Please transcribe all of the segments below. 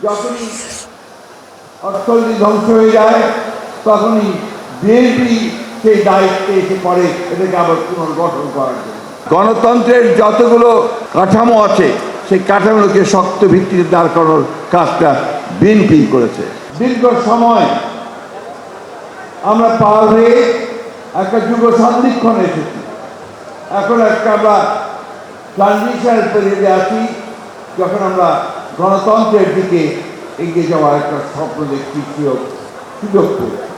যখনই অর্থনীতি ধ্বংস হয়ে যায় তখনই বিএনপি সেই দায়িত্বে এসে পড়ে এটাকে আবার পুনর্গঠন করার জন্য। গণতন্ত্রের যতগুলো কাঠামো আছে সেই কাঠামোকে শক্ত ভিত্তিতে দাঁড় করানোর কাজটা বিএনপি করেছে। দীর্ঘ সময় আমরা পার হয়ে একটা যুগ সন্ধিক্ষণ এসেছি। এখন একটা আমরা ট্রানজিশনাল পিরিয়ডে আছি, যখন আমরা গণতন্ত্রের দিকে এগিয়ে যাওয়ার একটা স্বপ্ন দেখছি, সুযোগ পেয়েছি।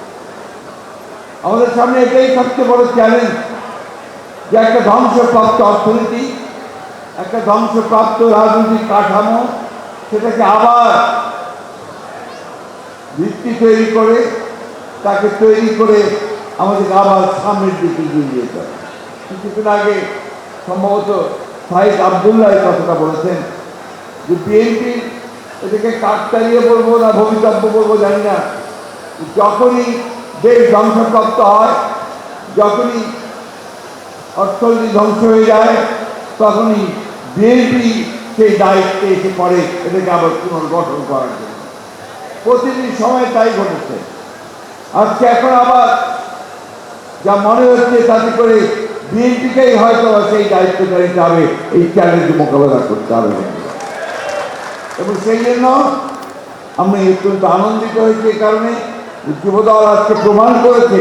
আমাদের সামনে এটাই সবচেয়ে বড় চ্যালেঞ্জ যে একটা ধ্বংসপ্রাপ্ত অর্থনীতি, একটা ধ্বংসপ্রাপ্ত রাজনৈতিক কাঠামো, সেটাকে আবার ভিত্তি তৈরি করে তাকে তৈরি করে আমাদেরকে আবার সামনের দিকে এগিয়ে যেতে হবে। কিছুদিন আগে সম্ভবত সাইদ আবদুল্লাহ এই কথাটা বলেছেন যে বিএনপি এটাকে কাকতালীয় বলবো না ভবিতব্য বলবো জানি না, যখনই দেশ ধ্বংসপ্রাপ্ত হয়, যখনই অর্থনীতি ধ্বংস হয়ে যায়, তখনই বিএনপি সেই দায়িত্বে এসে পড়ে এটাকে আবার পুনর্গঠন করার জন্য। প্রতিদিন সময় তাই ঘটেছে। আজকে এখন আবার যা মনে হচ্ছে তাতে করে বিএনপিকেই হয়তো সেই দায়িত্বটা নিতে হবে, এই চ্যালেঞ্জ মোকাবেলা করতে হবে। এবং সেই জন্য আমি অত্যন্ত আনন্দিত হয়েছি এই কারণে যুবদল আজকে প্রমাণ করেছে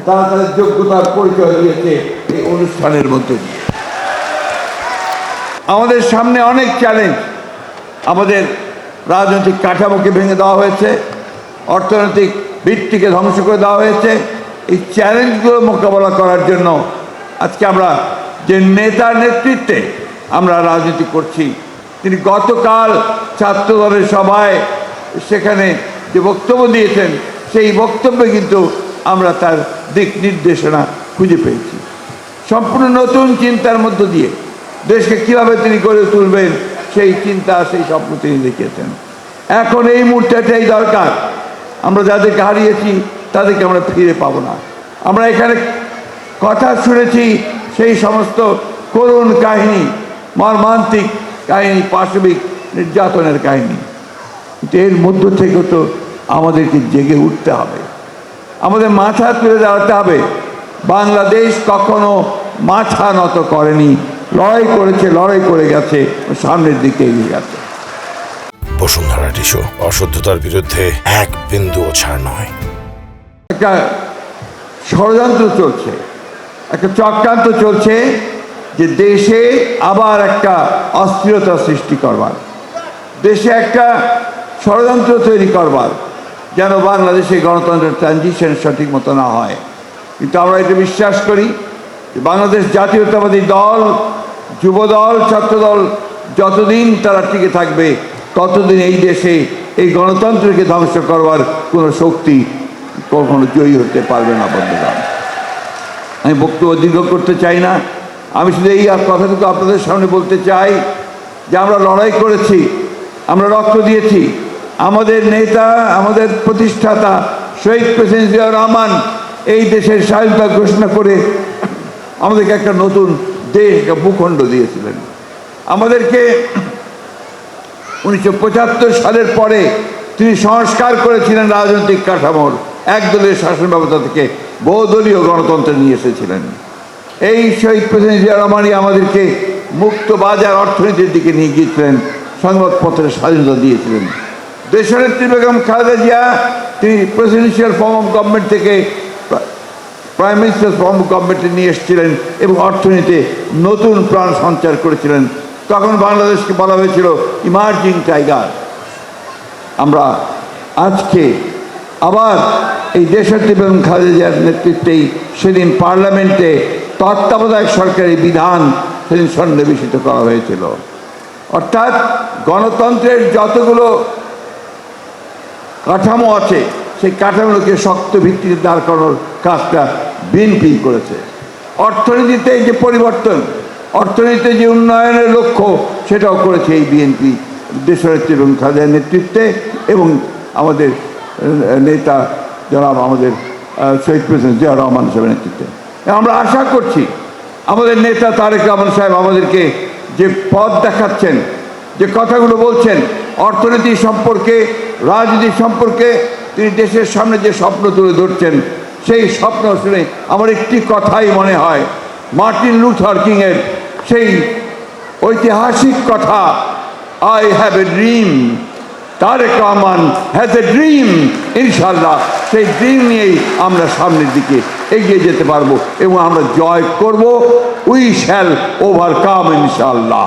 তারা তাদের যোগ্যতার পরিচয় দিয়েছে এই অনুষ্ঠানের মধ্যে দিয়ে। আমাদের সামনে অনেক চ্যালেঞ্জ। আমাদের রাজনৈতিক কাঠামোকে ভেঙে দেওয়া হয়েছে, অর্থনৈতিক ভিত্তিকে ধ্বংস করে দেওয়া হয়েছে। এই চ্যালেঞ্জগুলো মোকাবেলা করার জন্য আজকে আমরা যে নেতার নেতৃত্বে আমরা রাজনীতি করছি, তিনি গতকাল ছাত্রদলের সভায় সেখানে যে বক্তব্য দিয়েছেন, সেই বক্তব্যে কিন্তু আমরা তার দিক নির্দেশনা খুঁজে পেয়েছি। সম্পূর্ণ নতুন চিন্তার মধ্য দিয়ে দেশকে কীভাবে তিনি গড়ে তুলবেন সেই চিন্তা, সেই স্বপ্ন তিনি দেখিয়েছেন। এখন এই মুহূর্তেটাই দরকার। আমরা যাদেরকে হারিয়েছি তাদেরকে আমরা ফিরে পাবো না। আমরা এখানে কথা শুনেছি সেই সমস্ত করুণ কাহিনী, মর্মান্তিক কাহিনী, পাশবিক নির্যাতনের কাহিনী। কিন্তু এর মধ্য থেকে তো আমাদেরকে জেগে উঠতে হবে, আমাদের মাথা তুলে দাঁড়াতে হবে। বাংলাদেশ কখনো মাথা নত করেনি, লড়াই করেছে, লড়াই করে গেছে, সামনের দিকে এগিয়ে গেছে। বসুন্ধরা টিস্যু, অশুদ্ধতার বিরুদ্ধে এক বিন্দুও ছাড় নয়। একটা ষড়যন্ত্র চলছে, একটা চক্রান্ত চলছে যে দেশে আবার একটা অস্থিরতা সৃষ্টি করবার, দেশে একটা ষড়যন্ত্র তৈরি করবার, যেন বাংলাদেশে গণতন্ত্রের ট্রানজিশন সঠিক মতো না হয়। কিন্তু আমরা এটা বিশ্বাস করি যে বাংলাদেশ জাতীয়তাবাদী দল, যুবদল, ছাত্রদল যতদিন তারা টিকে থাকবে, ততদিন এই দেশে এই গণতন্ত্রকে ধ্বংস করবার কোনো শক্তি কখনো জয়ী হতে পারবে না। বন্ধুরা, আমি বক্তব্য দীর্ঘ করতে চাই না। আমি শুধু এই কথাটুকু আপনাদের সামনে বলতে চাই যে আমরা লড়াই করেছি, আমরা রক্ত দিয়েছি। আমাদের নেতা, আমাদের প্রতিষ্ঠাতা শহীদ প্রেসিডেন্ট জিয়াউর রহমান এই দেশের স্বাধীনতা ঘোষণা করে আমাদেরকে একটা নতুন দেশ, একটা ভূখণ্ড দিয়েছিলেন। আমাদেরকে 1975 সালের পরে তিনি সংস্কার করেছিলেন রাজনৈতিক কাঠামোর, একদলীয় শাসন ব্যবস্থা থেকে বহুদলীয় গণতন্ত্রে নিয়ে এসেছিলেন। এই শহীদ প্রেসিডেন্ট জিয়াউর রহমানই আমাদেরকে মুক্ত বাজার অর্থনীতির দিকে নিয়ে গিয়েছিলেন, সংবাদপত্রের স্বাধীনতা দিয়েছিলেন। দেশনেত্রী বেগম খালেদা জিয়া তিনি প্রেসিডেন্সিয়াল ফর্ম অফ গভর্নমেন্ট থেকে প্রাইম মিনিস্টার ফর্ম অফ গভর্নমেন্টে নিয়ে এসেছিলেন এবং অর্থনীতিতে নতুন প্রাণ সঞ্চার করেছিলেন। তখন বাংলাদেশকে বলা হয়েছিল ইমার্জিং টাইগার। আমরা আজকে আবার এই দেশনেত্রী বেগম খালেদা জিয়ার নেতৃত্বেই সেদিন পার্লামেন্টে তত্ত্বাবধায়ক সরকারি বিধান সেদিন সন্নিবেশিত করা হয়েছিল। অর্থাৎ গণতন্ত্রের যতগুলো কাঠামো আছে সেই কাঠামোকে শক্ত ভিত্তিতে দাঁড় করানোর কাজটা বিএনপি করেছে। অর্থনীতিতে যে পরিবর্তন, অর্থনীতিতে যে উন্নয়নের লক্ষ্য, সেটাও করেছে এই বিএনপি দেশনেত্রী বেগম খালেদার নেতৃত্বে এবং আমাদের নেতা যারা আমাদের শহীদ প্রেসিডেন্ট জিয়াউর রহমান সাহেবের নেতৃত্বে। আমরা আশা করছি আমাদের নেতা তারেক রহমান সাহেব আমাদেরকে যে পথ দেখাচ্ছেন, যে কথাগুলো বলছেন, অর্থনীতি সম্পর্কে, রাজনীতি সম্পর্কে তিনি দেশের সামনে যে স্বপ্ন তুলে ধরছেন, সেই স্বপ্ন শুনে আমার একটি কথাই মনে হয়, মার্টিন লুথার কিংয়ের সেই ঐতিহাসিক কথা, I have a dream. Tarique Rahman has a dream. ইনশাল্লাহ সেই ড্রিম নিয়েই আমরা সামনের দিকে এগিয়ে যেতে পারবো এবং আমরা জয় করব। উই শ্যাল ওভারকাম ইনশাল্লাহ।